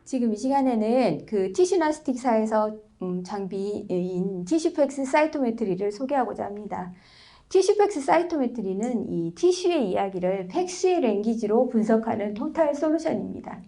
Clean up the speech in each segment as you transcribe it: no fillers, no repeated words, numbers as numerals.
지금 이 시간에는 그 티슈나스틱사에서 장비인 티슈팩스 사이토메트리를 소개하고자 합니다. 티슈팩스 사이토메트리는 이 티슈의 이야기를 팩스의 랭귀지로 분석하는 토탈 솔루션입니다.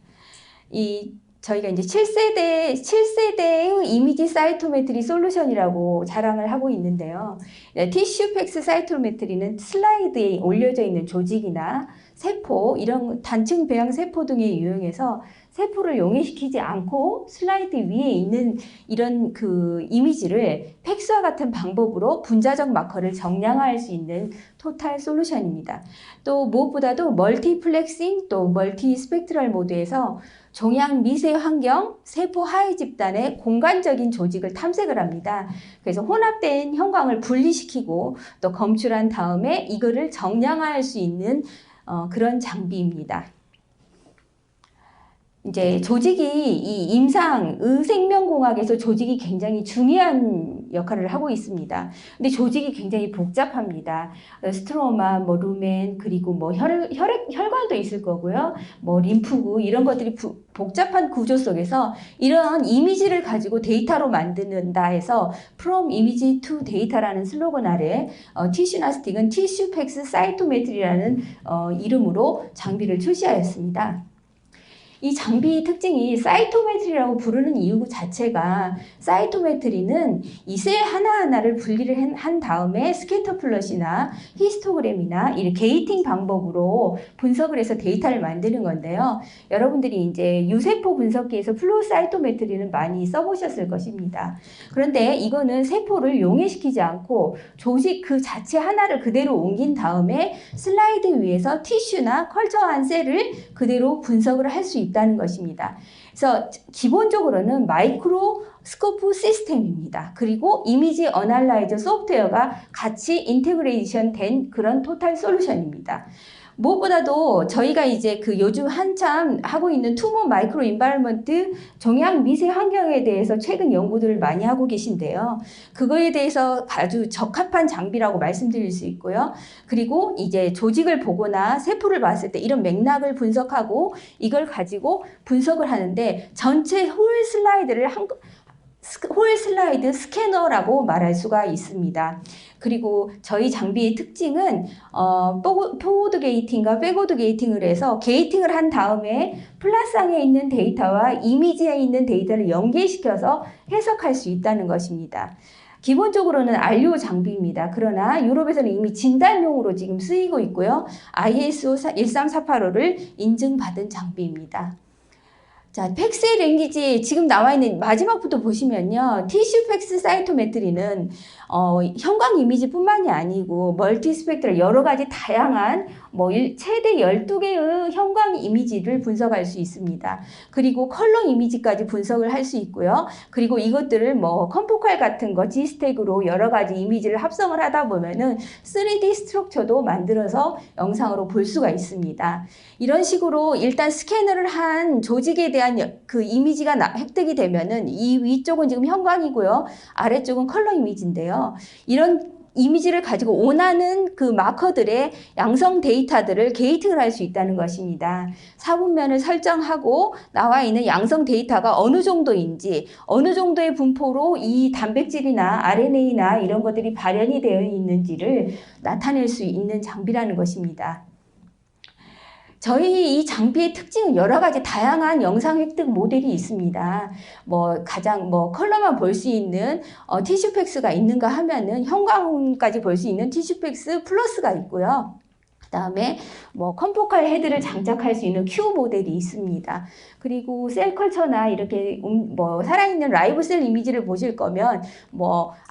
저희가 이제 7세대의 이미지 사이토메트리 솔루션이라고 자랑을 하고 있는데요. 티슈팩스 사이토메트리는 슬라이드에 올려져 있는 조직이나 세포, 이런 단층 배양 세포 등에 유용해서 세포를 용해시키지 않고 슬라이드 위에 있는 이런 그 이미지를 팩스와 같은 방법으로 분자적 마커를 정량화할 수 있는 토탈 솔루션입니다. 또 무엇보다도 멀티플렉싱 또 멀티 스펙트럴 모드에서 종양 미세 환경, 세포 하위 집단의 공간적인 조직을 탐색을 합니다. 그래서 혼합된 형광을 분리시키고 또 검출한 다음에 이거를 정량화할 수 있는 그런 장비입니다. 이제 조직이 이 임상 의생명공학에서 조직이 굉장히 중요한 역할을 하고 있습니다. 근데 조직이 굉장히 복잡합니다. 스트로마, 뭐 루멘, 그리고 뭐 혈관도 있을 거고요. 뭐 림프구 이런 것들이 복잡한 구조 속에서 이런 이미지를 가지고 데이터로 만든다 해서 From Image to Data라는 슬로건 아래 티슈나스틱은 티슈팩스 사이토메트리라는 이름으로 장비를 출시하였습니다. 이 장비의 특징이 사이토메트리라고 부르는 이유 자체가 사이토메트리는 이 셀 하나하나를 분리를 한 다음에 스캐터 플롯이나 히스토그램이나 이 게이팅 방법으로 분석을 해서 데이터를 만드는 건데요. 여러분들이 이제 유세포 분석기에서 플로우 사이토메트리는 많이 써보셨을 것입니다. 그런데 이거는 세포를 용해시키지 않고 조직 그 자체 하나를 그대로 옮긴 다음에 슬라이드 위에서 티슈나 컬처한 셀을 그대로 분석을 할 수 있다는 것입니다. 그래서 기본적으로는 마이크로스코프 시스템입니다. 그리고 이미지 어널라이저 소프트웨어가 같이 인테그레이션 된 그런 토탈 솔루션입니다. 무엇보다도 저희가 이제 그 요즘 한참 하고 있는 투모 마이크로 인바이러먼트 종양 미세 환경에 대해서 최근 연구들을 많이 하고 계신데요. 그거에 대해서 아주 적합한 장비라고 말씀드릴 수 있고요. 그리고 이제 조직을 보거나 세포를 봤을 때 이런 맥락을 분석하고 이걸 가지고 분석을 하는데 전체 홀 슬라이드 스캐너라고 말할 수가 있습니다. 그리고 저희 장비의 특징은 포워드 게이팅과 백워드 게이팅을 해서 게이팅을 한 다음에 플라상에 있는 데이터와 이미지에 있는 데이터를 연계시켜서 해석할 수 있다는 것입니다. 기본적으로는 RO 장비입니다. 그러나 유럽에서는 이미 진단용으로 지금 쓰이고 있고요. ISO 13485를 인증받은 장비입니다. 자, 팩스의 랭귀지 지금 나와 있는 마지막부터 보시면요. 티슈팩스 사이토메트리는 형광 이미지뿐만이 아니고 멀티 스펙트럴 여러 가지 다양한 최대 12개의 형광 이미지를 분석할 수 있습니다. 그리고 컬러 이미지까지 분석을 할 수 있고요. 그리고 이것들을 컴포칼 같은 거 G스택으로 여러 가지 이미지를 합성을 하다 보면은 3D 스트럭처도 만들어서 영상으로 볼 수가 있습니다. 이런 식으로 일단 스캐너를 한 조직에 대한 그 이미지가 획득이 되면은 이 위쪽은 지금 형광이고요. 아래쪽은 컬러 이미지인데요. 이런 이미지를 가지고 원하는 그 마커들의 양성 데이터들을 게이팅을 할 수 있다는 것입니다. 사분면을 설정하고 나와 있는 양성 데이터가 어느 정도인지 어느 정도의 분포로 이 단백질이나 RNA나 이런 것들이 발현이 되어 있는지를 나타낼 수 있는 장비라는 것입니다. 저희 이 장비의 특징은 여러 가지 다양한 영상 획득 모델이 있습니다. 가장 컬러만 볼 수 있는 티슈팩스가 있는가 하면은 형광까지 볼 수 있는 티슈팩스 플러스가 있고요. 그다음에 컴포칼 헤드를 장착할 수 있는 Q 모델이 있습니다. 그리고 셀 컬처나 이렇게 살아있는 라이브 셀 이미지를 보실 거면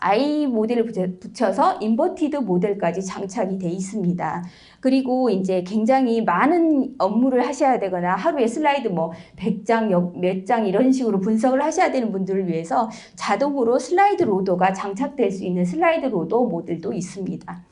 I 모델을 붙여서 인버티드 모델까지 장착이 돼 있습니다. 그리고 이제 굉장히 많은 업무를 하셔야 되거나 하루에 슬라이드 100장, 몇 장 이런 식으로 분석을 하셔야 되는 분들을 위해서 자동으로 슬라이드 로더가 장착될 수 있는 슬라이드 로더 모델도 있습니다.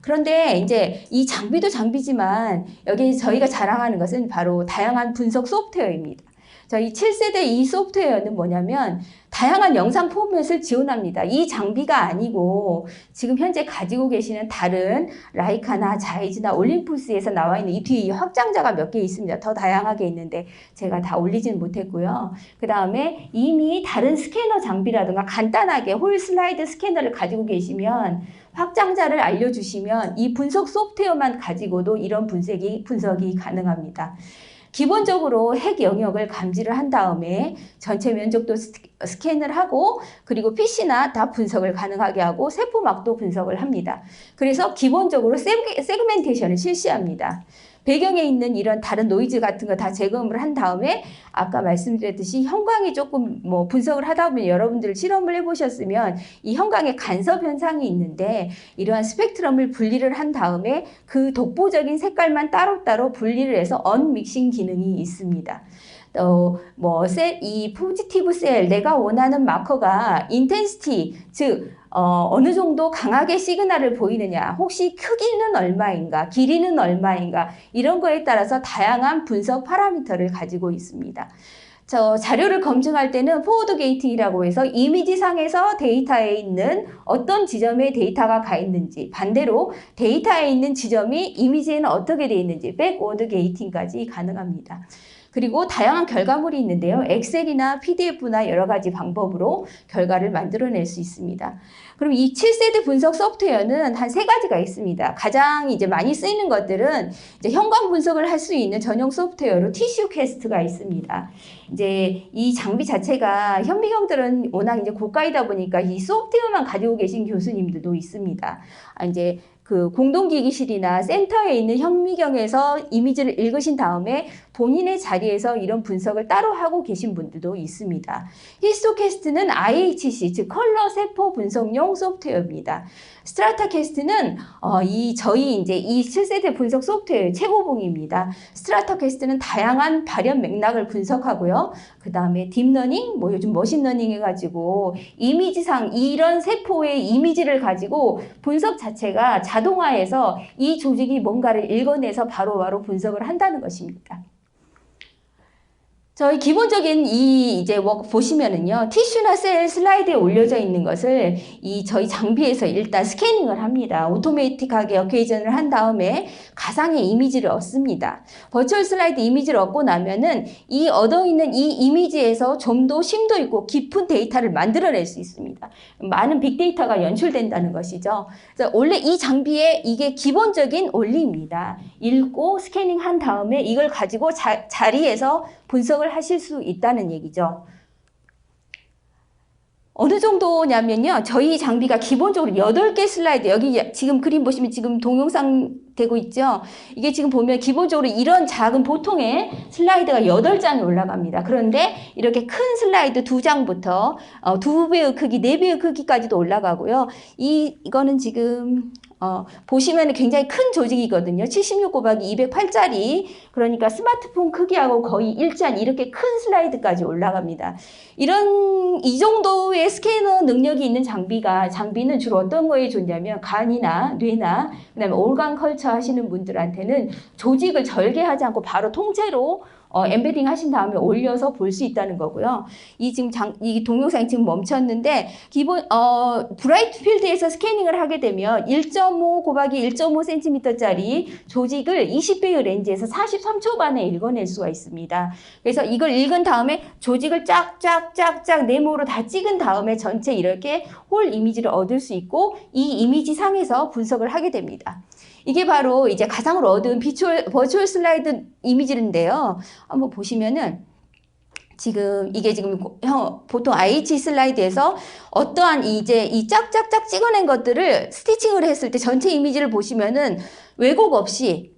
그런데 이제 이 장비도 장비지만 여기 저희가 자랑하는 것은 바로 다양한 분석 소프트웨어입니다. 저희 7세대 이 소프트웨어는 뭐냐면 다양한 영상 포맷을 지원합니다. 이 장비가 아니고 지금 현재 가지고 계시는 다른 라이카나 자이즈나 올림푸스에서 나와 있는 이 뒤에 확장자가 몇 개 있습니다. 더 다양하게 있는데 제가 다 올리지는 못했고요. 그 다음에 이미 다른 스캐너 장비라든가 간단하게 홀 슬라이드 스캐너를 가지고 계시면 확장자를 알려주시면 이 분석 소프트웨어만 가지고도 이런 분석이 가능합니다. 기본적으로 핵 영역을 감지를 한 다음에 전체 면적도 스캔을 하고 그리고 PC나 다 분석을 가능하게 하고 세포막도 분석을 합니다. 그래서 기본적으로 세그멘테이션을 실시합니다. 배경에 있는 이런 다른 노이즈 같은 거 다 제거를 한 다음에 아까 말씀드렸듯이 형광이 조금 분석을 하다 보면 여러분들 실험을 해보셨으면 이 형광의 간섭 현상이 있는데 이러한 스펙트럼을 분리를 한 다음에 그 독보적인 색깔만 따로따로 분리를 해서 언믹싱 기능이 있습니다. 이 포지티브 셀, 내가 원하는 마커가 인텐시티, 즉, 어느 정도 강하게 시그널을 보이느냐, 혹시 크기는 얼마인가, 길이는 얼마인가, 이런 거에 따라서 다양한 분석 파라미터를 가지고 있습니다. 자료를 검증할 때는 포워드 게이팅이라고 해서 이미지상에서 데이터에 있는 어떤 지점에 데이터가 가 있는지, 반대로 데이터에 있는 지점이 이미지에는 어떻게 되어 있는지, 백워드 게이팅까지 가능합니다. 그리고 다양한 결과물이 있는데요. 엑셀이나 PDF나 여러 가지 방법으로 결과를 만들어낼 수 있습니다. 그럼 이 7세대 분석 소프트웨어는 한 3가지가 있습니다. 가장 이제 많이 쓰이는 것들은 이제 형광 분석을 할 수 있는 전용 소프트웨어로 티슈 퀘스트가 있습니다. 이제 이 장비 자체가 현미경들은 워낙 이제 고가이다 보니까 이 소프트웨어만 가지고 계신 교수님들도 있습니다. 이제 그 공동기기실이나 센터에 있는 현미경에서 이미지를 읽으신 다음에 본인의 자리에서 이런 분석을 따로 하고 계신 분들도 있습니다. 히스토캐스트는 IHC, 즉 컬러 세포 분석용 소프트웨어입니다. 스트라타캐스트는 저희 이제 이 7세대 분석 소프트웨어의 최고봉입니다. 스트라타캐스트는 다양한 발현 맥락을 분석하고요. 그 다음에 딥러닝, 요즘 머신러닝 해가지고 이미지상 이런 세포의 이미지를 가지고 분석 자체가 자동화해서 이 조직이 뭔가를 읽어내서 바로바로 분석을 한다는 것입니다. 저희 기본적인 이제 보시면은요, 티슈나 셀 슬라이드에 올려져 있는 것을 저희 장비에서 일단 스캐닝을 합니다. 오토매틱하게 어케이전을 한 다음에 가상의 이미지를 얻습니다. 버추얼 슬라이드 이미지를 얻고 나면은 이 얻어 있는 이 이미지에서 좀 더 심도 있고 깊은 데이터를 만들어낼 수 있습니다. 많은 빅데이터가 연출된다는 것이죠. 그래서 원래 이 장비에 이게 기본적인 원리입니다. 읽고 스캐닝 한 다음에 이걸 가지고 자리에서 분석을 하실 수 있다는 얘기죠. 어느 정도냐면요. 저희 장비가 기본적으로 8개 슬라이드, 여기 지금 그림 보시면 지금 동영상 되고 있죠. 이게 지금 보면 기본적으로 이런 작은 보통의 슬라이드가 8장이 올라갑니다. 그런데 이렇게 큰 슬라이드 2장부터 2배의 크기, 4배의 크기까지도 올라가고요. 이거는 지금 보시면 굉장히 큰 조직이거든요. 76 곱하기 208짜리, 그러니까 스마트폰 크기하고 거의 일치한 이렇게 큰 슬라이드까지 올라갑니다. 이 정도의 스캐너 능력이 있는 장비는 주로 어떤 거에 좋냐면 간이나 뇌나 그다음에 올간 컬처 하시는 분들한테는 조직을 절개하지 않고 바로 통째로 엠베딩 하신 다음에 올려서 볼 수 있다는 거고요. 이 동영상이 지금 멈췄는데, 브라이트 필드에서 스캐닝을 하게 되면 1.5 곱하기 1.5cm짜리 조직을 20배의 렌즈에서 43초 만에 읽어낼 수가 있습니다. 그래서 이걸 읽은 다음에 조직을 쫙쫙쫙쫙 네모로 다 찍은 다음에 전체 이렇게 홀 이미지를 얻을 수 있고, 이 이미지 상에서 분석을 하게 됩니다. 이게 바로 이제 가상으로 얻은 버추얼 슬라이드 이미지인데요. 한번 보시면은 이게 지금 보통 IH 슬라이드에서 어떠한 이제 이 짝짝짝 찍어낸 것들을 스티칭을 했을 때 전체 이미지를 보시면은 왜곡 없이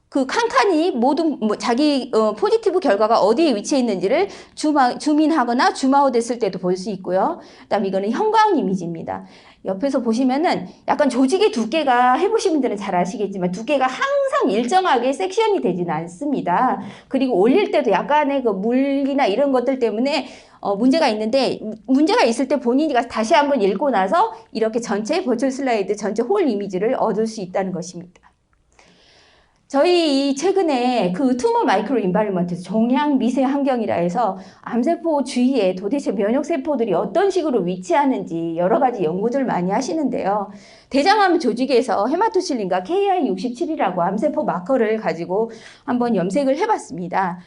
그 칸칸이 모든 자기 포지티브 결과가 어디에 위치해 있는지를 줌인하거나 줌아웃 했을 때도 볼 수 있고요. 그다음 이거는 형광 이미지입니다. 옆에서 보시면은 약간 조직의 두께가 해보신 분들은 잘 아시겠지만 두께가 항상 일정하게 섹션이 되지는 않습니다. 그리고 올릴 때도 약간의 그 물이나 이런 것들 때문에 문제가 있는데, 문제가 있을 때 본인이 다시 한번 읽고 나서 이렇게 전체 버추얼 슬라이드 전체 홀 이미지를 얻을 수 있다는 것입니다. 저희 이 최근에 그 투머 마이크로 인바이러먼트 종양 미세 환경이라 해서 암세포 주위에 도대체 면역세포들이 어떤 식으로 위치하는지 여러 가지 연구들 많이 하시는데요. 대장암 조직에서 헤마토실린과 KI67이라고 암세포 마커를 가지고 한번 염색을 해봤습니다.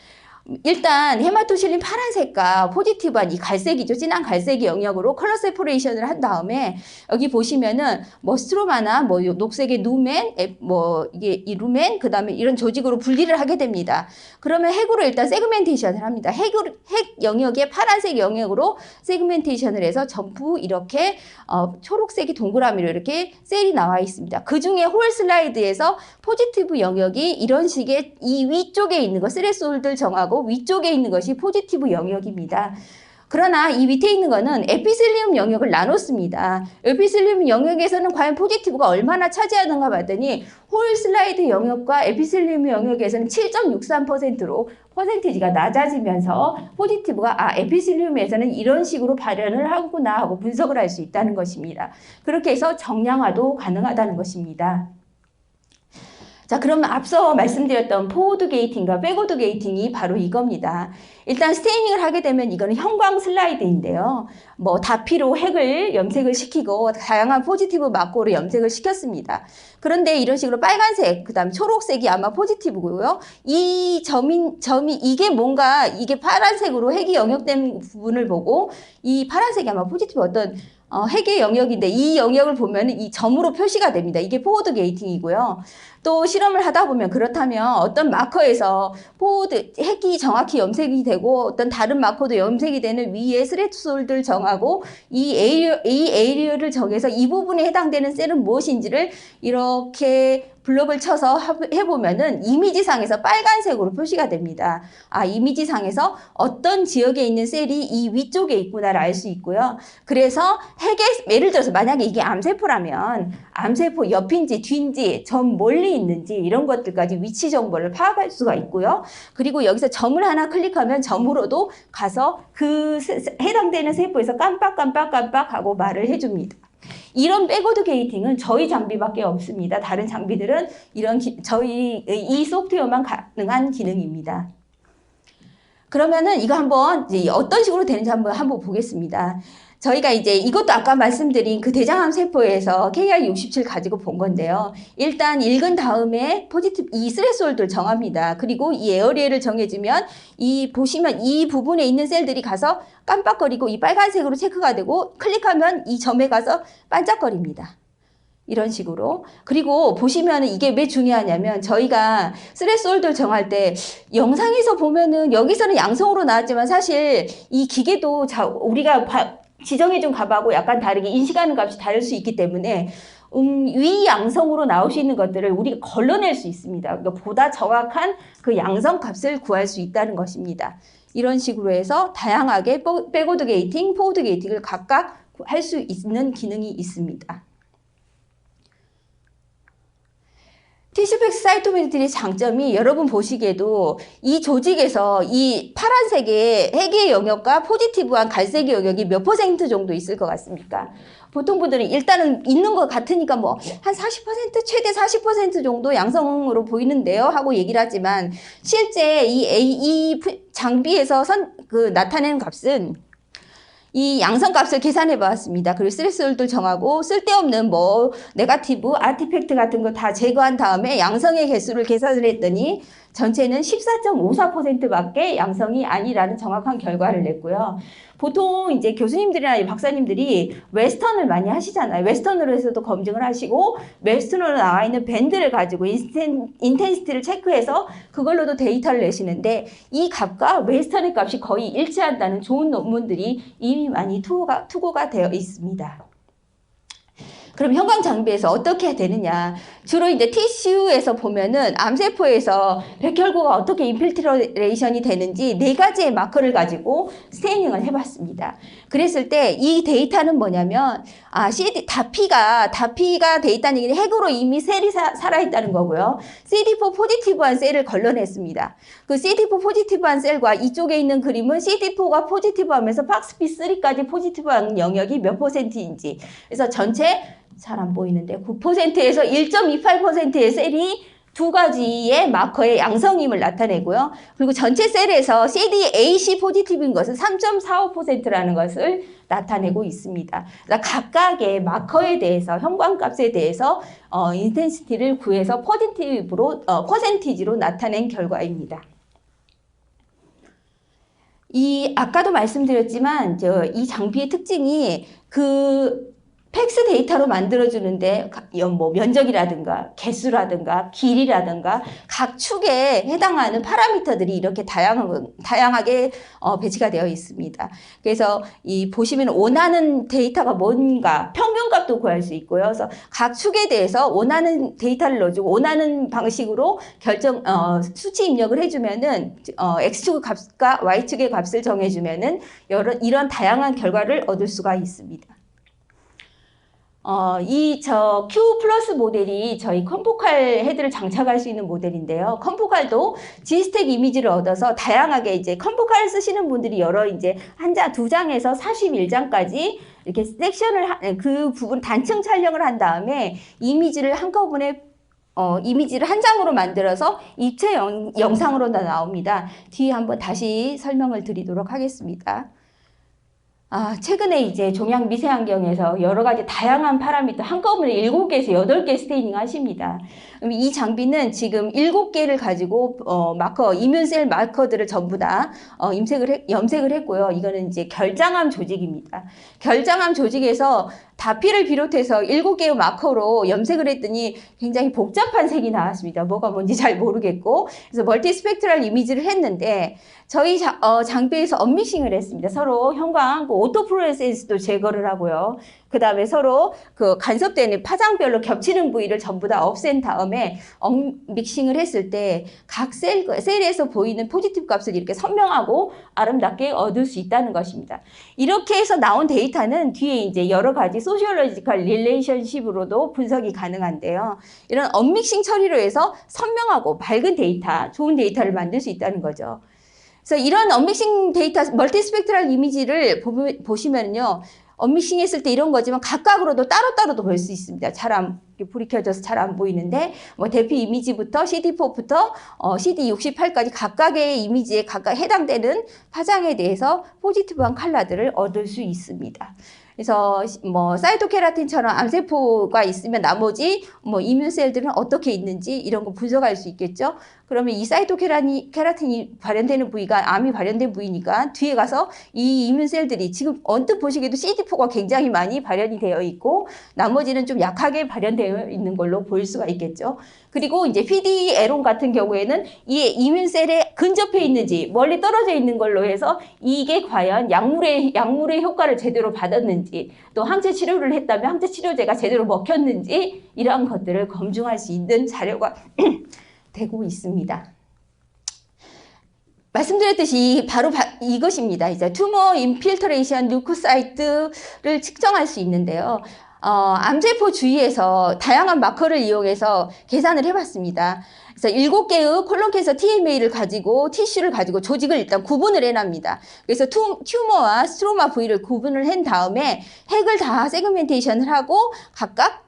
일단 헤마토실린 파란색과 포지티브한 이 갈색이죠. 진한 갈색의 영역으로 컬러 세퍼레이션을 한 다음에 여기 보시면은 뭐 스트로마나 뭐 녹색의 누멘, 뭐 이게 이 루멘 그다음에 이런 조직으로 분리를 하게 됩니다. 그러면 핵으로 일단 세그멘테이션을 합니다. 핵 영역에 파란색 영역으로 세그멘테이션을 해서 전부 이렇게 초록색이 동그라미로 이렇게 셀이 나와 있습니다. 그 중에 홀 슬라이드에서 포지티브 영역이 이런 식의 이 위쪽에 있는 거 스레스홀드를 정하고 위쪽에 있는 것이 포지티브 영역입니다. 그러나 이 밑에 있는 거는 에피셀리움 영역을 나눴습니다. 에피셀리움 영역에서는 과연 포지티브가 얼마나 차지하는가 봤더니 홀 슬라이드 영역과 에피셀리움 영역에서는 7.63%로 퍼센티지가 낮아지면서 포지티브가 에피셀리움에서는 이런 식으로 발현을 하구나 하고 분석을 할 수 있다는 것입니다. 그렇게 해서 정량화도 가능하다는 것입니다. 자, 그러면 앞서 말씀드렸던 포워드 게이팅과 백워드 게이팅이 바로 이겁니다. 일단 스테이닝을 하게 되면 이거는 형광 슬라이드인데요. 뭐 다피로 핵을 염색을 시키고 다양한 포지티브 마커로 염색을 시켰습니다. 그런데 이런 식으로 빨간색, 그다음 초록색이 아마 포지티브고요. 이 점이 이게 뭔가 이게 파란색으로 핵이 영역된 부분을 보고 이 파란색이 아마 포지티브 어떤 핵의 영역인데 이 영역을 보면 이 점으로 표시가 됩니다. 이게 포워드 게이팅이고요. 또 실험을 하다 보면 그렇다면 어떤 마커에서 핵이 정확히 염색이 되고 어떤 다른 마커도 염색이 되는 위에 스레스홀드를 정하고 이 에리어를 정해서 이 부분에 해당되는 셀은 무엇인지를 이렇게 블럭을 쳐서 해보면은 이미지상에서 빨간색으로 표시가 됩니다. 이미지상에서 어떤 지역에 있는 셀이 이 위쪽에 있구나를 알 수 있고요. 그래서 예를 들어서 만약에 이게 암세포라면 암세포 옆인지 뒤인지 점 멀리 있는지 이런 것들까지 위치 정보를 파악할 수가 있고요. 그리고 여기서 점을 하나 클릭하면 점으로도 가서 그 해당되는 세포에서 깜빡 하고 말을 해줍니다. 이런 백워드 게이팅은 저희 장비밖에 없습니다. 다른 장비들은 저희 이 소프트웨어만 가능한 기능입니다. 그러면은 이거 한번 어떤 식으로 되는지 한번 보겠습니다. 저희가 이제 이것도 아까 말씀드린 그 대장암 세포에서 KI67 가지고 본 건데요. 일단 읽은 다음에 이 스레스홀드를 정합니다. 그리고 이 에어리어를 정해주면 보시면 이 부분에 있는 셀들이 가서 깜빡거리고 이 빨간색으로 체크가 되고 클릭하면 이 점에 가서 반짝거립니다. 이런 식으로. 그리고 보시면은 이게 왜 중요하냐면 저희가 스레스홀드를 정할 때 영상에서 보면은 여기서는 양성으로 나왔지만 사실 이 기계도 우리가 지정해준 값하고 약간 다르게 인식하는 값이 다를 수 있기 때문에 위 양성으로 나올 수 있는 것들을 우리가 걸러낼 수 있습니다. 그러니까 보다 정확한 그 양성 값을 구할 수 있다는 것입니다. 이런 식으로 해서 다양하게 백워드 게이팅, 포워드 게이팅을 각각 할 수 있는 기능이 있습니다. 티슈팩스 사이토메트리의 장점이 여러분 보시기에도 이 조직에서 이 파란색의 핵의 영역과 포지티브한 갈색의 영역이 몇 % 정도 있을 것 같습니까? 보통 분들은 일단은 있는 것 같으니까 뭐 한 40% 최대 40% 정도 양성으로 보이는데요 하고 얘기를 하지만 실제 이 장비에서 나타내는 값은 이 양성값을 계산해 봤습니다. 그리고 스레스홀드를 정하고 쓸데없는 뭐 네거티브, 아티팩트 같은 거 다 제거한 다음에 양성의 개수를 계산을 했더니 전체는 14.54%밖에 양성이 아니라는 정확한 결과를 냈고요. 보통 이제 교수님들이나 박사님들이 웨스턴을 많이 하시잖아요. 웨스턴으로 해서도 검증을 하시고 웨스턴으로 나와 있는 밴드를 가지고 인텐시티를 체크해서 그걸로도 데이터를 내시는데 이 값과 웨스턴의 값이 거의 일치한다는 좋은 논문들이 이미 많이 투고가 되어 있습니다. 그럼 형광 장비에서 어떻게 되느냐? 주로 이제 티슈에서 보면은 암세포에서 백혈구가 어떻게 인필트레이션이 되는지 4가지의 마커를 가지고 스테이닝을 해봤습니다. 그랬을 때 이 데이터는 뭐냐면 다피가 돼 있다는 얘기는 핵으로 이미 셀이 살아있다는 거고요. CD4 포지티브한 셀을 걸러냈습니다. 그 CD4 포지티브한 셀과 이쪽에 있는 그림은 CD4가 포지티브하면서 팍스피3까지 포지티브한 영역이 몇 %인지. 그래서 전체 잘 안 보이는데 9%에서 1.28%의 셀이 두 가지의 마커의 양성임을 나타내고요. 그리고 전체 셀에서 CDAC 포지티브인 것은 3.45%라는 것을 나타내고 있습니다. 그러니까 각각의 마커에 대해서 형광값에 대해서 인텐시티를 구해서 퍼센티지로 나타낸 결과입니다. 아까도 말씀드렸지만 이 장비의 특징이 팩스 데이터로 만들어주는데 뭐 면적이라든가 개수라든가 길이라든가 각 축에 해당하는 파라미터들이 이렇게 다양하게 배치가 되어 있습니다. 그래서 보시면 원하는 데이터가 뭔가 평균값도 구할 수 있고요. 그래서 각 축에 대해서 원하는 데이터를 넣어주고 원하는 방식으로 수치 입력을 해주면은 X축의 값과 Y축의 값을 정해주면은 이런 다양한 결과를 얻을 수가 있습니다. Q 플러스 모델이 저희 컴포칼 헤드를 장착할 수 있는 모델인데요. 컴포칼도 G스택 이미지를 얻어서 다양하게 이제 컴포칼 쓰시는 분들이 여러 이제 한 장, 두 장에서 41장까지 이렇게 섹션을, 그 부분 단층 촬영을 한 다음에 이미지를 한꺼번에 이미지를 한 장으로 만들어서 입체 영상으로 나옵니다. 뒤에 한번 다시 설명을 드리도록 하겠습니다. 최근에 이제 종양 미세환경에서 여러 가지 다양한 파라미터 한꺼번에 7개에서 8개 스테이닝 하십니다. 그럼 이 장비는 지금 7개를 가지고 이뮨셀 마커들을 전부 다 염색을 했고요. 이거는 이제 결장암 조직입니다. 결장암 조직에서 다피를 비롯해서 7개의 마커로 염색을 했더니 굉장히 복잡한 색이 나왔습니다. 뭐가 뭔지 잘 모르겠고. 그래서 멀티 스펙트럴 이미지를 했는데 저희 장비에서 언믹싱을 했습니다. 서로 형광, 오토플루오레센스도 제거를 하고요. 그 다음에 서로 간섭되는 파장별로 겹치는 부위를 전부 다 없앤 다음에 언믹싱을 했을 때 각 셀에서 보이는 포지티브 값을 이렇게 선명하고 아름답게 얻을 수 있다는 것입니다. 이렇게 해서 나온 데이터는 뒤에 이제 여러 가지 소시올로지컬 릴레이션십으로도 분석이 가능한데요. 이런 언믹싱 처리로 해서 선명하고 밝은 데이터, 좋은 데이터를 만들 수 있다는 거죠. 그래서 이런 언믹싱 데이터, 멀티스펙트럴 이미지를 보시면요. 언믹싱 했을 때 이런 거지만 각각으로도 따로따로도 볼 수 있습니다. 불이 켜져서 잘 안 보이는데, 대피 이미지부터 CD4부터 CD68까지 각각의 이미지에 각각 해당되는 파장에 대해서 포지티브한 컬러들을 얻을 수 있습니다. 그래서 사이토케라틴처럼 암세포가 있으면 나머지 이뮨셀들은 어떻게 있는지 이런 거 분석할 수 있겠죠. 그러면 이 사이토케라틴이 발현되는 부위가 암이 발현된 부위니까 뒤에 가서 이 이뮨셀들이 지금 언뜻 보시기에도 CD4가 굉장히 많이 발현이 되어 있고 나머지는 좀 약하게 발현되어 있는 걸로 볼 수가 있겠죠. 그리고 이제 PD에론 같은 경우에는 이 이뮨셀에 근접해 있는지 멀리 떨어져 있는 걸로 해서 이게 과연 약물의 효과를 제대로 받았는지 또 항체 치료를 했다면 항체 치료제가 제대로 먹혔는지 이러한 것들을 검증할 수 있는 자료가 되고 있습니다. 말씀드렸듯이 바로 이것입니다. 이제 투머 인필트레이션 류코사이트를 측정할 수 있는데요. 암세포 주위에서 다양한 마커를 이용해서 계산을 해봤습니다. 그래서 7개의 콜론 캔서 TMA를 가지고 티슈를 가지고 조직을 일단 구분을 해납니다. 그래서 튜머와 스트로마 부위를 구분을 한 다음에 핵을 다 세그멘테이션을 하고 각각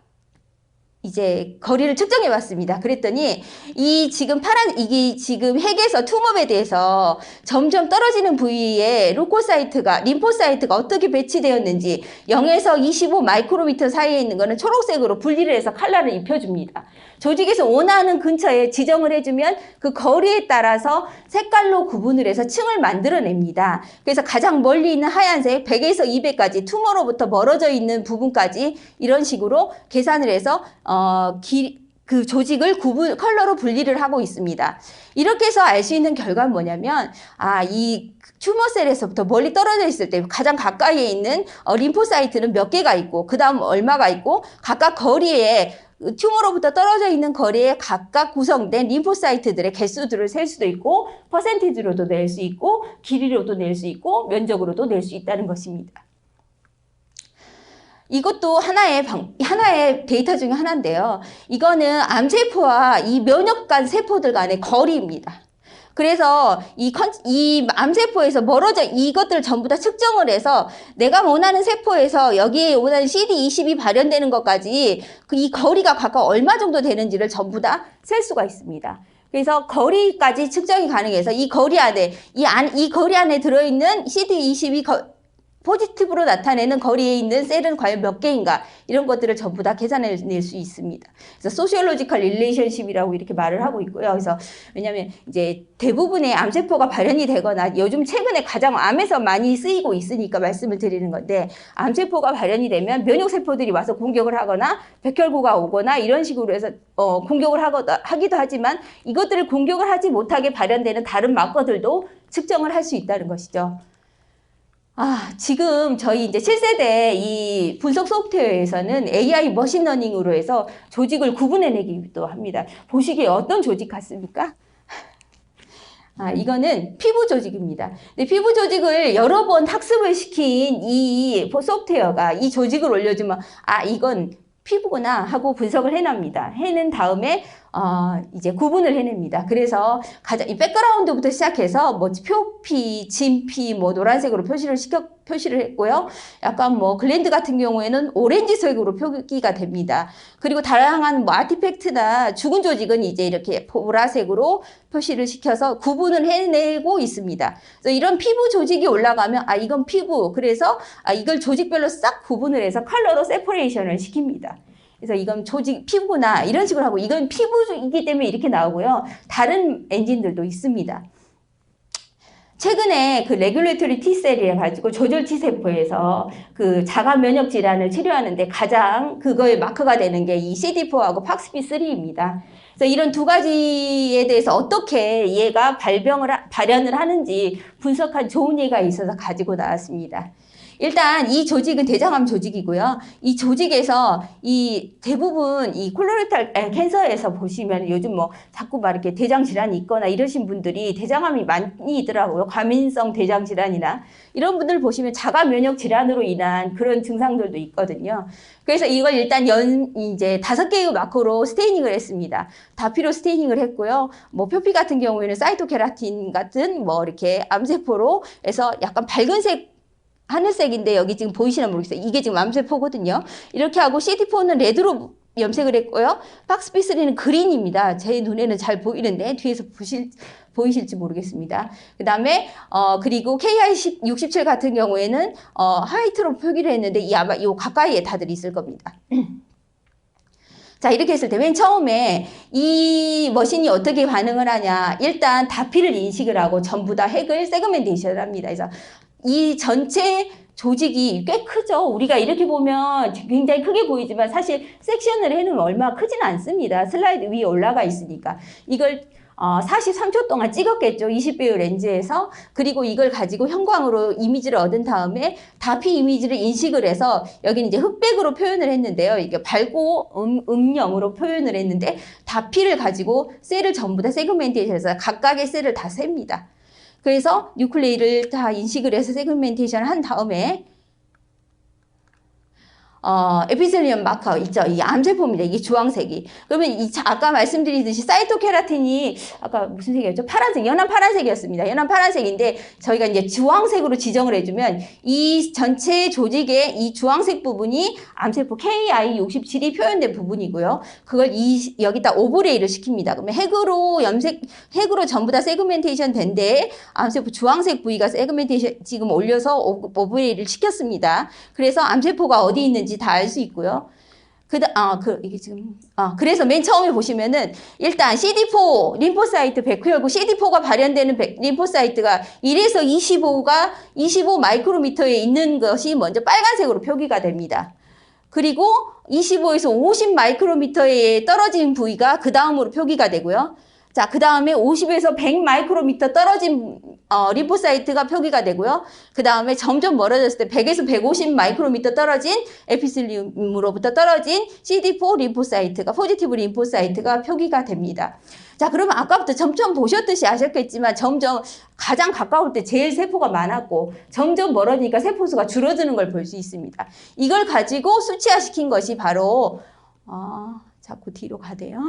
이제 거리를 측정해 봤습니다. 그랬더니 이게 지금 핵에서 투머에 대해서 점점 떨어지는 부위에 림포사이트가 어떻게 배치되었는지 0에서 25 마이크로미터 사이에 있는 거는 초록색으로 분리를 해서 컬러를 입혀줍니다. 조직에서 원하는 근처에 지정을 해주면 그 거리에 따라서 색깔로 구분을 해서 층을 만들어냅니다. 그래서 가장 멀리 있는 하얀색 100에서 200까지 투머로부터 멀어져 있는 부분까지 이런 식으로 계산을 해서 그 조직을 컬러로 분리를 하고 있습니다. 이렇게 해서 알 수 있는 결과는 뭐냐면, 이 튜머셀에서부터 멀리 떨어져 있을 때 가장 가까이에 있는 림포사이트는 몇 개가 있고, 그 다음 얼마가 있고, 각각 거리에 튜머로부터 떨어져 있는 거리에 각각 구성된 림포사이트들의 개수들을 셀 수도 있고, 퍼센티지로도 낼 수 있고, 길이로도 낼 수 있고, 면적으로도 낼 수 있다는 것입니다. 이것도 하나의 데이터 중에 하나인데요. 이거는 암세포와 이 면역관 세포들 간의 거리입니다. 그래서 이 암세포에서 멀어져 이것들을 전부 다 측정을 해서 내가 원하는 세포에서 여기에 원하는 CD20이 발현되는 것까지 이 거리가 각각 얼마 정도 되는지를 전부 다 셀 수가 있습니다. 그래서 거리까지 측정이 가능해서 이 거리 안에 이 거리 안에 들어있는 CD20이 포지티브로 나타내는 거리에 있는 셀은 과연 몇 개인가 이런 것들을 전부 다 계산해낼 수 있습니다. 그래서 소시올로지컬 릴레이션십이라고 이렇게 말을 하고 있고요. 그래서 왜냐하면 이제 대부분의 암세포가 발현이 되거나 요즘 최근에 가장 암에서 많이 쓰이고 있으니까 말씀을 드리는 건데 암세포가 발현이 되면 면역세포들이 와서 공격을 하거나 백혈구가 오거나 이런 식으로 해서 공격을 하기도 하지만 이것들을 공격을 하지 못하게 발현되는 다른 마커들도 측정을 할 수 있다는 것이죠. 지금 저희 이제 7세대 이 분석 소프트웨어에서는 AI 머신러닝으로 해서 조직을 구분해내기도 합니다. 보시기에 어떤 조직 같습니까? 이거는 피부 조직입니다. 근데 피부 조직을 여러 번 학습을 시킨 이 소프트웨어가 이 조직을 올려주면 이건 피부구나 하고 분석을 해냅니다. 해낸 다음에 이제 구분을 해냅니다. 그래서 이 백그라운드부터 시작해서 뭐 표피, 진피, 뭐 노란색으로 표시를 했고요. 약간 뭐 글랜드 같은 경우에는 오렌지색으로 표기가 됩니다. 그리고 다양한 뭐 아티팩트나 죽은 조직은 이제 이렇게 보라색으로 표시를 시켜서 구분을 해내고 있습니다. 그래서 이런 피부 조직이 올라가면 이건 피부. 그래서 이걸 조직별로 싹 구분을 해서 컬러로 세퍼레이션을 시킵니다. 그래서 이건 조직, 피부구나 이런 식으로 하고 이건 피부이기 때문에 이렇게 나오고요. 다른 엔진들도 있습니다. 최근에 그 레귤레토리 T셀이라 가지고 조절 T세포에서 그 자가 면역 질환을 치료하는데 가장 그거의 마크가 되는 게 이 CD4하고 팍스피3입니다. 그래서 이런 두 가지에 대해서 어떻게 얘가 발현을 하는지 분석한 좋은 예가 있어서 가지고 나왔습니다. 일단 이 조직은 대장암 조직이고요. 이 조직에서 이 대부분 이 콜로레탈 캔서에서 보시면 요즘 뭐 자꾸 막 이렇게 대장 질환이 있거나 이러신 분들이 대장암이 많이 있더라고요. 과민성 대장 질환이나 이런 분들 보시면 자가 면역 질환으로 인한 그런 증상들도 있거든요. 그래서 이걸 일단 이제 5개의 마커로 스테이닝을 했습니다. 다피로 스테이닝을 했고요. 뭐 표피 같은 경우에는 사이토케라틴 같은 뭐 이렇게 암세포로 해서 약간 밝은색 하늘색인데 여기 지금 보이시나 모르겠어요. 이게 지금 암세포거든요. 이렇게 하고 CD4는 레드로 염색을 했고요. 팍스피3는 그린입니다. 제 눈에는 잘 보이는데 뒤에서 보이실지 모르겠습니다. 그 다음에 그리고 KI67 같은 경우에는 화이트로 표기를 했는데 아마 이 가까이에 다들 있을 겁니다. 자, 이렇게 했을 때 맨 처음에 이 머신이 어떻게 반응을 하냐. 일단 다피를 인식을 하고 전부 다 핵을 세그멘테이션을 합니다. 그래서 이 전체 조직이 꽤 크죠. 우리가 이렇게 보면 굉장히 크게 보이지만 사실 섹션을 해놓으면 얼마 크지는 않습니다. 슬라이드 위에 올라가 있으니까. 이걸 43초 동안 찍었겠죠. 20배율 렌즈에서. 그리고 이걸 가지고 형광으로 이미지를 얻은 다음에 다피 이미지를 인식을 해서 여기는 이제 흑백으로 표현을 했는데요. 이게 밝고 음영으로 표현을 했는데 다피를 가지고 셀을 전부 다 세그멘테이션해서 각각의 셀을 다 셉니다. 그래서 뉴클레이를 다 인식을 해서 세그멘테이션을 한 다음에 에피셀리엄 마커 있죠. 이 암세포입니다. 이게 주황색이. 그러면 아까 말씀드리듯이 사이토케라틴이 아까 무슨 색이었죠? 파란색, 연한 파란색이었습니다. 연한 파란색인데 저희가 이제 주황색으로 지정을 해주면 이 전체 조직의 이 주황색 부분이 암세포 KI67이 표현된 부분이고요. 그걸 여기다 오브레이를 시킵니다. 그러면 핵으로 전부 다 세그멘테이션 된데 암세포 주황색 부위가 세그멘테이션 지금 올려서 오브레이를 시켰습니다. 그래서 암세포가 어디 있는지 다 알 수 있고요. 그래서 맨 처음에 보시면은 일단 CD4 림포사이트 백혈구 CD4가 발현되는 림포사이트가 1에서 25 마이크로미터에 있는 것이 먼저 빨간색으로 표기가 됩니다. 그리고 25에서 50 마이크로미터에 떨어진 부위가 그 다음으로 표기가 되고요. 자, 그 다음에 50에서 100 마이크로미터 떨어진 림포사이트가 표기가 되고요. 그 다음에 점점 멀어졌을 때 100에서 150 마이크로미터 떨어진 에피셀리움으로부터 떨어진 CD4 림포사이트가 포지티브 림포사이트가 표기가 됩니다. 자, 그러면 아까부터 점점 보셨듯이 아셨겠지만 점점 가장 가까울 때 제일 세포가 많았고 점점 멀어지니까 세포수가 줄어드는 걸 볼 수 있습니다. 이걸 가지고 수치화시킨 것이 바로 자꾸 뒤로 가대요.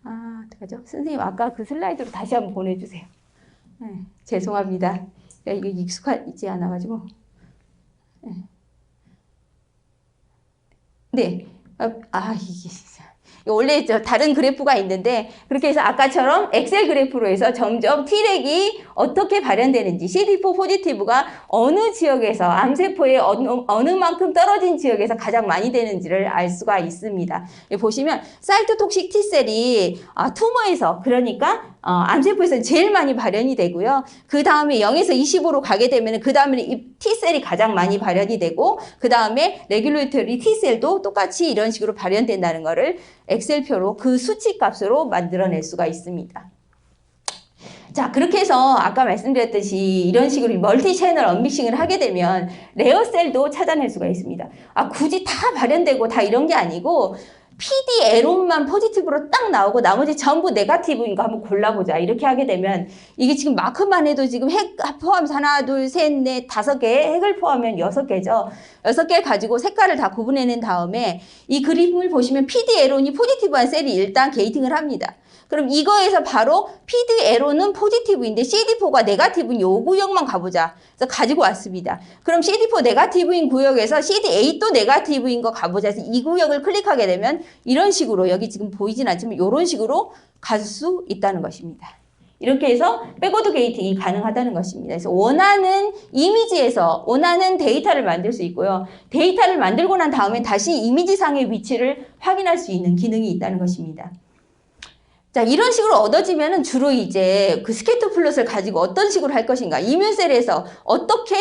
아, 어떡하죠? 선생님, 아까 그 슬라이드로 다시 한번 보내주세요. 네, 죄송합니다. 이거 익숙하지 않아가지고. 네. 네. 이게 진짜. 원래 다른 그래프가 있는데 그렇게 해서 아까처럼 엑셀 그래프로 해서 점점 T렉이 어떻게 발현되는지 CD4 포지티브가 어느 지역에서 암세포의 어느 만큼 떨어진 지역에서 가장 많이 되는지를 알 수가 있습니다. 여기 보시면 사이토톡식 T셀이 투머에서 그러니까 암세포에서 제일 많이 발현이 되고요. 그 다음에 0에서 25로 가게 되면 그 다음에는 이 T셀이 가장 많이 발현이 되고 그 다음에 레귤레이터리 T셀도 똑같이 이런 식으로 발현된다는 거를 엑셀표로 그 수치 값으로 만들어낼 수가 있습니다. 자, 그렇게 해서 아까 말씀드렸듯이 이런 식으로 멀티 채널 언믹싱을 하게 되면 레어셀도 찾아낼 수가 있습니다. 굳이 다 발현되고 다 이런 게 아니고 PD 에론만 포지티브로 딱 나오고 나머지 전부 네거티브인 거 한번 골라보자. 이렇게 하게 되면 이게 지금 마크만 해도 지금 핵 포함해서 하나, 둘, 셋, 넷, 5개, 핵을 포함하면 6개죠. 6개 가지고 색깔을 다 구분해낸 다음에 이 그림을 보시면 PD 에론이 포지티브한 셀이 일단 게이팅을 합니다. 그럼 이거에서 바로 PD 에로는 포지티브인데 CD4가 네거티브인 요 구역만 가보자. 그래서 가지고 왔습니다. 그럼 CD4 네거티브인 구역에서 CD8도 네거티브인 거 가보자. 그래서 이 구역을 클릭하게 되면 이런 식으로 여기 지금 보이진 않지만 이런 식으로 갈 수 있다는 것입니다. 이렇게 해서 백워드 게이팅이 가능하다는 것입니다. 그래서 원하는 이미지에서 원하는 데이터를 만들 수 있고요. 데이터를 만들고 난 다음에 다시 이미지상의 위치를 확인할 수 있는 기능이 있다는 것입니다. 자, 이런 식으로 얻어지면은 주로 이제 그 스캐터 플롯을 가지고 어떤 식으로 할 것인가. 이뮨셀에서 어떻게,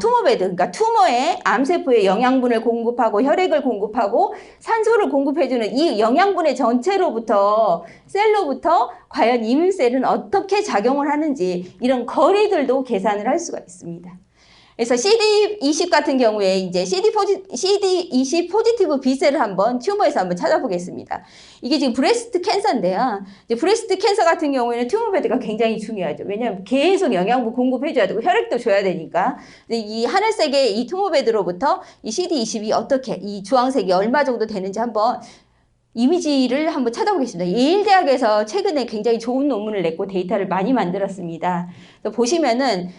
투머베드, 그러니까 투머에 암세포에 영양분을 공급하고 혈액을 공급하고 산소를 공급해주는 이 영양분의 전체로부터, 셀로부터 과연 이뮨셀은 어떻게 작용을 하는지 이런 거리들도 계산을 할 수가 있습니다. 그래서 CD20 같은 경우에 이제 CD20 포지티브 B셀을 한번 튜머에서 한번 찾아보겠습니다. 이게 지금 브레스트 캔서인데요. 이제 브레스트 캔서 같은 경우에는 튜머 베드가 굉장히 중요하죠. 왜냐하면 계속 영양분 공급해줘야 되고 혈액도 줘야 되니까. 근데 이 하늘색의 이 튜머 베드로부터 이 CD20이 어떻게 이 주황색이 얼마 정도 되는지 한번 이미지를 한번 찾아보겠습니다. 예일 대학에서 최근에 굉장히 좋은 논문을 냈고 데이터를 많이 만들었습니다. 보시면은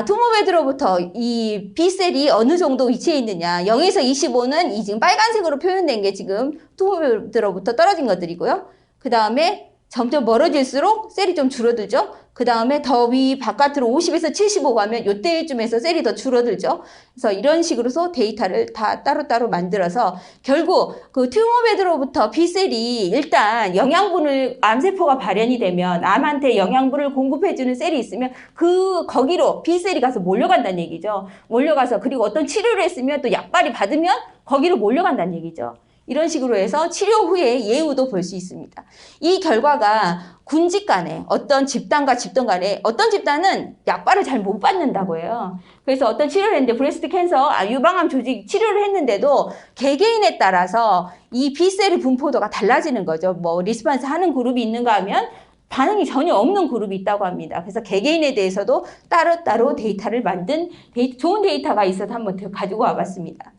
투머베드로부터 이 B셀이 어느 정도 위치해 있느냐. 0에서 25는 이 지금 빨간색으로 표현된 게 지금 투머베드로부터 떨어진 것들이고요. 그 다음에 점점 멀어질수록 셀이 좀 줄어들죠. 그 다음에 더 위 바깥으로 50에서 75 가면 요때쯤에서 셀이 더 줄어들죠. 그래서 이런 식으로서 데이터를 다 따로따로 만들어서 결국 그 튜머베드로부터 B셀이 일단 영양분을 암세포가 발현이 되면 암한테 영양분을 공급해주는 셀이 있으면 거기로 B셀이 가서 몰려간다는 얘기죠. 몰려가서 그리고 어떤 치료를 했으면 또 약발이 받으면 거기로 몰려간다는 얘기죠. 이런 식으로 해서 치료 후에 예후도 볼 수 있습니다. 이 결과가 군집 간에 어떤 집단과 집단 간에 어떤 집단은 약발을 잘 못 받는다고 해요. 그래서 어떤 치료를 했는데 브레스트 캔서 유방암 조직 치료를 했는데도 개개인에 따라서 이 B셀의 분포도가 달라지는 거죠. 뭐 리스폰스 하는 그룹이 있는가 하면 반응이 전혀 없는 그룹이 있다고 합니다. 그래서 개개인에 대해서도 따로따로 데이터를 만든 좋은 데이터가 있어서 한번 가지고 와봤습니다.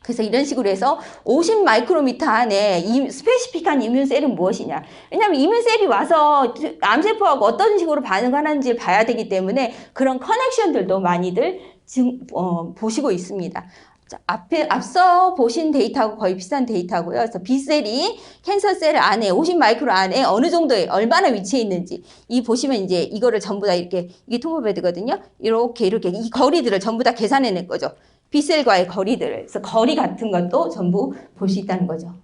그래서 이런 식으로 해서 50 마이크로미터 안에 스페시픽한 이뮨셀은 무엇이냐. 왜냐하면 이뮨셀이 와서 암세포하고 어떤 식으로 반응하는지 봐야 되기 때문에 그런 커넥션들도 많이들 보시고 있습니다. 자, 앞서 보신 데이터하고 거의 비슷한 데이터고요. 그래서 B셀이 캔서셀 안에 50 마이크로 안에 어느 정도에 얼마나 위치해 있는지 보시면 이제 이거를 전부 다 이게 투머베드거든요. 이렇게 이 거리들을 전부 다 계산해낼 거죠. B셀과의 거리들을. 그래서 거리 같은 것도 전부 볼 수 있다는 거죠.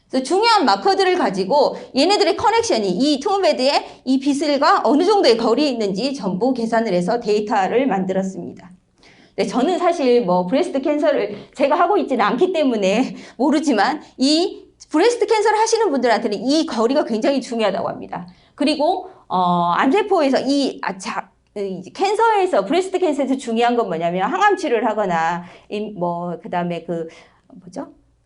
그래서 중요한 마커들을 가지고 얘네들의 커넥션이 이 투머베드에 이 B셀과 어느 정도의 거리에 있는지 전부 계산을 해서 데이터를 만들었습니다. 네, 저는 사실 브레스트 캔서를 제가 하고 있지는 않기 때문에 모르지만 이 브레스트 캔서를 하시는 분들한테는 이 거리가 굉장히 중요하다고 합니다. 그리고 암세포에서 캔서에서 브레스트 캔서에서 중요한 건 뭐냐면 항암 치료를 하거나 그 다음에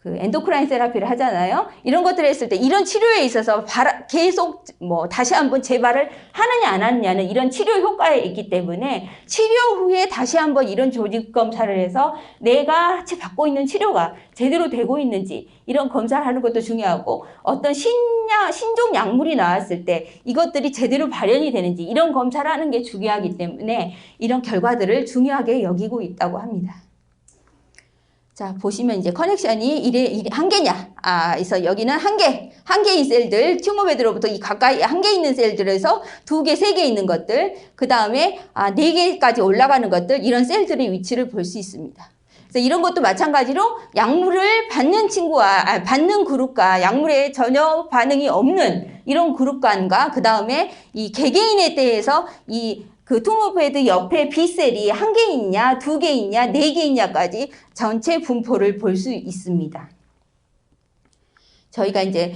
그 엔도크라인 세라피를 하잖아요. 이런 것들을 했을 때 이런 치료에 있어서 계속 뭐 다시 한번 재발을 하느냐 안 하느냐는 이런 치료 효과에 있기 때문에 치료 후에 다시 한번 이런 조직 검사를 해서 내가 받고 있는 치료가 제대로 되고 있는지 이런 검사를 하는 것도 중요하고 어떤 신종 약물이 나왔을 때 이것들이 제대로 발현이 되는지 이런 검사를 하는 게 중요하기 때문에 이런 결과들을 중요하게 여기고 있다고 합니다. 자, 보시면 이제 커넥션이 이래 한 개냐. 그래서 여기는 한 개인 셀들, 튜머베드로부터 이 가까이 한 개 있는 셀들에서 2개, 3개 있는 것들, 그 다음에 4개까지 올라가는 것들, 이런 셀들의 위치를 볼 수 있습니다. 그래서 이런 것도 마찬가지로 약물을 받는 친구와, 받는 그룹과 약물에 전혀 반응이 없는 이런 그룹간과 그 다음에 이 개개인에 대해서 그 튜머베드 옆에 B셀이 1개 있냐, 2개 있냐, 4개 있냐까지 전체 분포를 볼 수 있습니다. 저희가 이제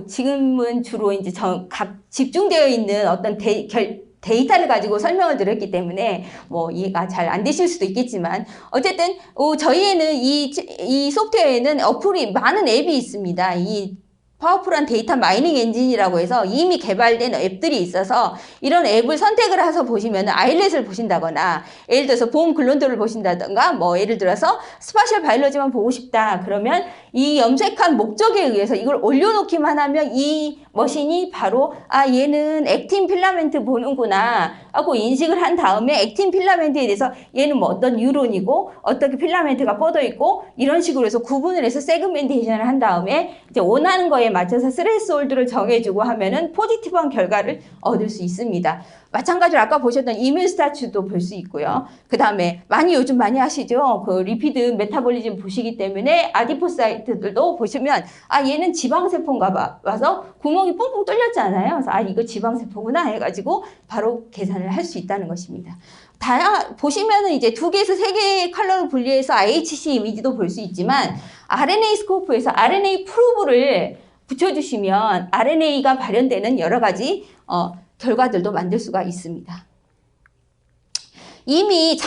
지금은 주로 이제 각 집중되어 있는 어떤 데이터를 가지고 설명을 드렸기 때문에 뭐 이해가 잘 안 되실 수도 있겠지만 어쨌든 저희에는 이 소프트웨어에는 많은 앱이 있습니다. 이 파워풀한 데이터 마이닝 엔진이라고 해서 이미 개발된 앱들이 있어서 이런 앱을 선택을 해서 보시면 아일렛을 보신다거나 예를 들어서 보험 글론도를 보신다든가 뭐 예를 들어서 스파셜 바이올로지만 보고 싶다 그러면 이 염색한 목적에 의해서 이걸 올려놓기만 하면 이 머신이 바로 얘는 액틴 필라멘트 보는구나 하고 인식을 한 다음에 액틴 필라멘트에 대해서 얘는 뭐 어떤 뉴런이고 어떻게 필라멘트가 뻗어 있고 이런 식으로 해서 구분을 해서 세그멘테이션을 한 다음에 이제 원하는 거에 맞춰서 스레스홀드를 정해주고 하면은 포지티브한 결과를 얻을 수 있습니다. 마찬가지로 아까 보셨던 이뮤스타츠도 볼 수 있고요. 그 다음에 요즘 많이 하시죠. 그 리피드 메타볼리즘 보시기 때문에 아디포사이트들도 보시면 얘는 지방세포인가 와서 구멍이 뿡뿡 뚫렸잖아요. 그래서 이거 지방세포구나 해가지고 바로 계산을 할 수 있다는 것입니다. 보시면은 이제 2개에서 3개의 컬러를 분리해서 IHC 이미지도 볼 수 있지만 RNA 스코프에서 RNA 프로브를 붙여주시면 RNA가 발현되는 여러 가지 결과들도 만들 수가 있습니다. 이미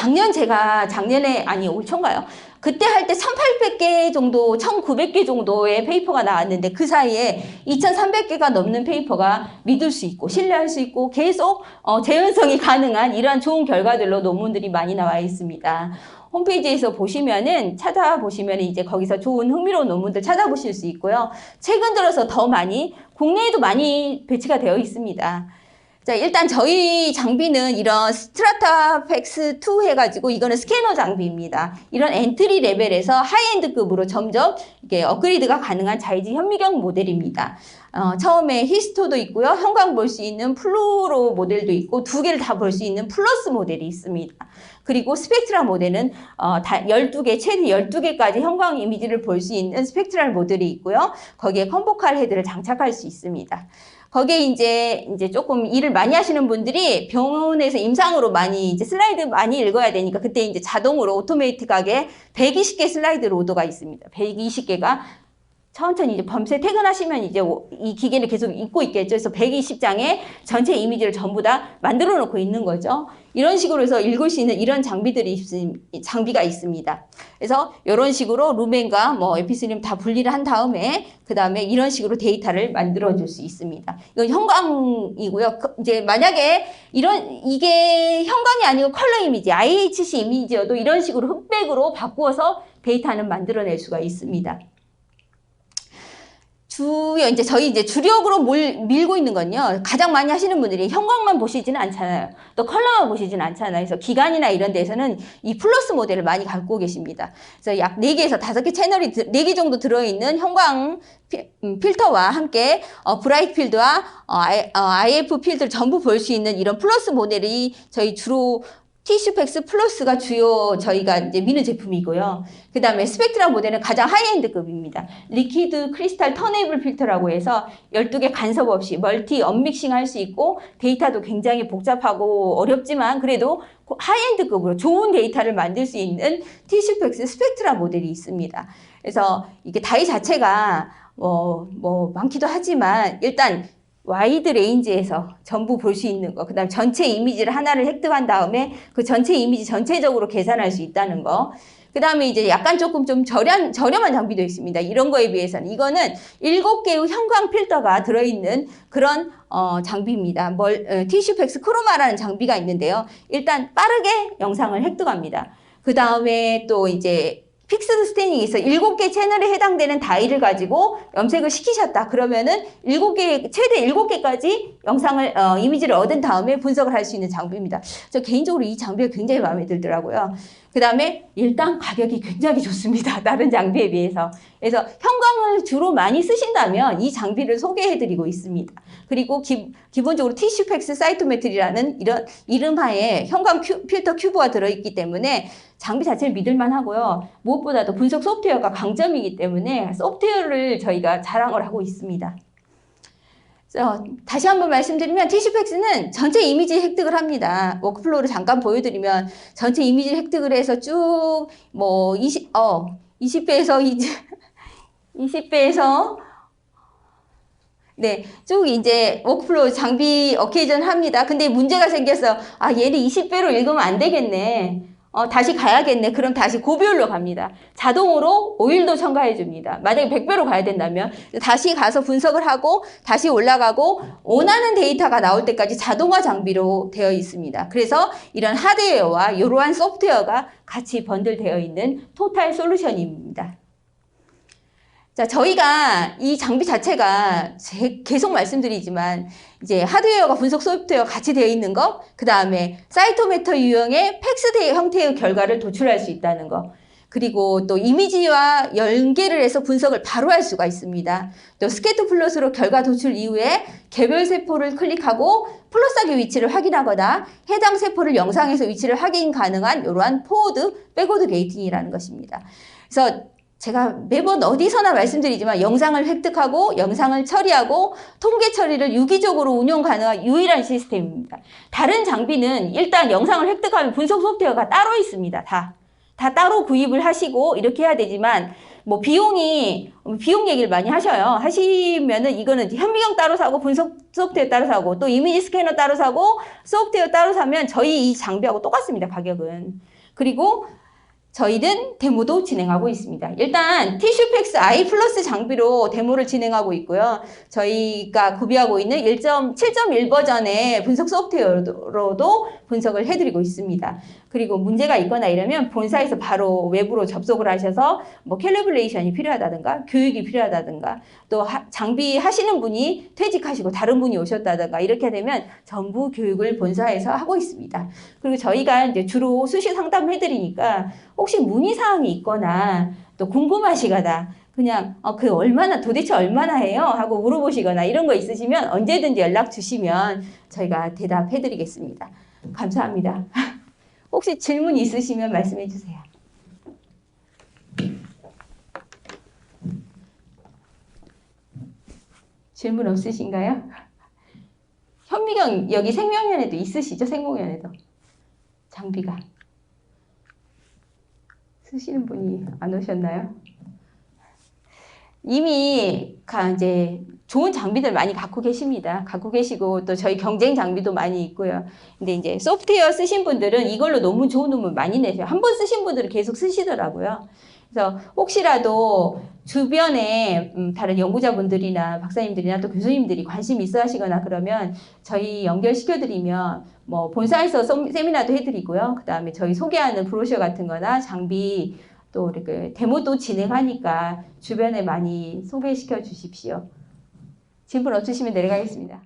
올 초인가요? 그때 할 때 1800개 정도, 1900개 정도의 페이퍼가 나왔는데 그 사이에 2300개가 넘는 페이퍼가 믿을 수 있고 신뢰할 수 있고 계속 재현성이 가능한 이러한 좋은 결과들로 논문들이 많이 나와 있습니다. 홈페이지에서 찾아보시면 이제 거기서 좋은 흥미로운 논문들 찾아보실 수 있고요. 최근 들어서 더 많이, 국내에도 많이 배치가 되어 있습니다. 자, 일단 저희 장비는 이런 스트라타팩스2 해가지고 이거는 스캐너 장비입니다. 이런 엔트리 레벨에서 하이엔드급으로 점점 이렇게 업그레이드가 가능한 자이지 현미경 모델입니다. 처음에 히스토도 있고요. 형광 볼 수 있는 플루로 모델도 있고 2개를 다 볼 수 있는 플러스 모델이 있습니다. 그리고 스펙트라 모델은 12개, 최대 12개까지 형광 이미지를 볼 수 있는 스펙트럴 모델이 있고요. 거기에 컨보칼 헤드를 장착할 수 있습니다. 거기에 이제 조금 일을 많이 하시는 분들이 병원에서 임상으로 이제 슬라이드 많이 읽어야 되니까 그때 이제 자동으로 오토매틱하게 120개 슬라이드 로더가 있습니다. 120개가 천천히 이제 밤새 퇴근하시면 이제 이 기계를 계속 읽고 있겠죠. 그래서 120장의 전체 이미지를 전부 다 만들어 놓고 있는 거죠. 이런 식으로 해서 읽을 수 있는 이런 장비가 있습니다. 그래서 이런 식으로 루멘과 에피스님 다 분리를 한 다음에 그 다음에 이런 식으로 데이터를 만들어 줄 수 있습니다. 이건 형광이고요. 이제 만약에 이게 형광이 아니고 컬러 이미지, IHC 이미지여도 이런 식으로 흑백으로 바꾸어서 데이터는 만들어낼 수가 있습니다. 저희 주력으로 밀고 있는 건요. 가장 많이 하시는 분들이 형광만 보시지는 않잖아요. 또 컬러만 보시지는 않잖아요. 그래서 기관이나 이런 데서는 이 플러스 모델을 많이 갖고 계십니다. 그래서 약 4개에서 5개 채널이 4개 정도 들어있는 형광 필터와 함께 브라이트 필드와 IF 필드를 전부 볼 수 있는 이런 플러스 모델이 저희 주로 티슈팩스 플러스가 주요 저희가 이제 미는 제품이고요. 그 다음에 스펙트라 모델은 가장 하이엔드급입니다. 리퀴드 크리스탈 턴에이블 필터라고 해서 12개 간섭 없이 멀티 언믹싱 할 수 있고 데이터도 굉장히 복잡하고 어렵지만 그래도 하이엔드급으로 좋은 데이터를 만들 수 있는 티슈팩스 스펙트라 모델이 있습니다. 그래서 이게 다이 자체가 많기도 하지만 일단 와이드 레인지에서 전부 볼 수 있는 거, 그 다음 전체 이미지를 하나를 획득한 다음에 그 전체 이미지 전체적으로 계산할 수 있다는 거, 그 다음에 이제 약간 조금 좀 저렴한 장비도 있습니다. 이런 거에 비해서는. 이거는 7개의 형광 필터가 들어있는 그런 장비입니다. 티슈팩스 크로마라는 장비가 있는데요. 일단 빠르게 영상을 획득합니다. 그 다음에 또 이제 픽스드 스테닝이 있어 7개 채널에 해당되는 다이를 가지고 염색을 시키셨다. 그러면은 최대 7개까지 영상을, 이미지를 얻은 다음에 분석을 할 수 있는 장비입니다. 저 개인적으로 이 장비가 굉장히 마음에 들더라고요. 그 다음에 일단 가격이 굉장히 좋습니다. 다른 장비에 비해서. 그래서 형광을 주로 많이 쓰신다면 이 장비를 소개해드리고 있습니다. 그리고 기본적으로 티슈팩스 사이토메트리라는 이런 이름하에 형광 필터 큐브가 들어있기 때문에 장비 자체를 믿을만 하고요. 무엇보다도 분석 소프트웨어가 강점이기 때문에 소프트웨어를 저희가 자랑을 하고 있습니다. 다시 한번 말씀드리면 티슈팩스는 전체 이미지 획득을 합니다. 워크플로우를 잠깐 보여드리면 전체 이미지 획득을 해서 쭉 뭐 20배에서 이제 20배에서 네, 쭉 이제 워크플로우 장비 어케이전 합니다. 근데 문제가 생겼어요. 아, 얘를 20배로 읽으면 안 되겠네. 다시 가야겠네. 그럼 다시 고비율로 갑니다. 자동으로 오일도 첨가해 줍니다. 만약에 100배로 가야 된다면 다시 가서 분석을 하고 다시 올라가고 원하는 데이터가 나올 때까지 자동화 장비로 되어 있습니다. 그래서 이런 하드웨어와 이러한 소프트웨어가 같이 번들되어 있는 토탈 솔루션입니다. 자, 저희가 이 장비 자체가 계속 말씀드리지만 이제 하드웨어가 분석 소프트웨어가 같이 되어 있는 거, 그 다음에 사이토메터 유형의 팩스 형태의 결과를 도출할 수 있다는 거, 그리고 또 이미지와 연계를 해서 분석을 바로 할 수가 있습니다. 또 스캐터 플롯으로 결과 도출 이후에 개별 세포를 클릭하고 플러스하기 위치를 확인하거나 해당 세포를 영상에서 위치를 확인 가능한 이러한 포워드, 백워드 게이팅이라는 것입니다. 그래서 제가 매번 어디서나 말씀드리지만 영상을 획득하고 영상을 처리하고 통계 처리를 유기적으로 운용 가능한 유일한 시스템입니다. 다른 장비는 일단 영상을 획득하면 분석 소프트웨어가 따로 있습니다. 다 따로 구입을 하시고 이렇게 해야 되지만 뭐 비용 얘기를 많이 하시면은 이거는 현미경 따로 사고 분석 소프트웨어 따로 사고 또 이미지 스캐너 따로 사고 소프트웨어 따로 사면 저희 이 장비하고 똑같습니다. 가격은. 그리고 저희는 데모도 진행하고 있습니다. 일단 티슈팩스 I 플러스 장비로 데모를 진행하고 있고요. 저희가 구비하고 있는 7.1 버전의 분석 소프트웨어로도 분석을 해드리고 있습니다. 그리고 문제가 있거나 이러면 본사에서 바로 외부로 접속을 하셔서 뭐 캘리브레이션이 필요하다든가 교육이 필요하다든가 또 장비 하시는 분이 퇴직하시고 다른 분이 오셨다든가 이렇게 되면 전부 교육을 본사에서 하고 있습니다. 그리고 저희가 이제 주로 수시 상담해드리니까 혹시 문의사항이 있거나 또 궁금하시거나 그냥 도대체 얼마나 해요? 하고 물어보시거나 이런 거 있으시면 언제든지 연락 주시면 저희가 대답해드리겠습니다. 감사합니다. 혹시 질문 있으시면 말씀해 주세요. 질문 없으신가요? 현미경 여기 생명연에도 있으시죠? 생명연에도 장비가 쓰시는 분이 안 오셨나요? 이미 이제 좋은 장비들 많이 갖고 계십니다. 갖고 계시고 또 저희 경쟁 장비도 많이 있고요. 근데 이제 소프트웨어 쓰신 분들은 이걸로 너무 좋은 논문 많이 내세요. 한 번 쓰신 분들은 계속 쓰시더라고요. 그래서 혹시라도 주변에 다른 연구자분들이나 박사님들이나 또 교수님들이 관심 있어 하시거나 그러면 저희 연결시켜드리면 뭐 본사에서 세미나도 해드리고요. 그 다음에 저희 소개하는 브로셔 같은 거나 장비 또 이렇게 데모도 진행하니까 주변에 많이 소개시켜 주십시오. 질문 없으시면 내려가겠습니다.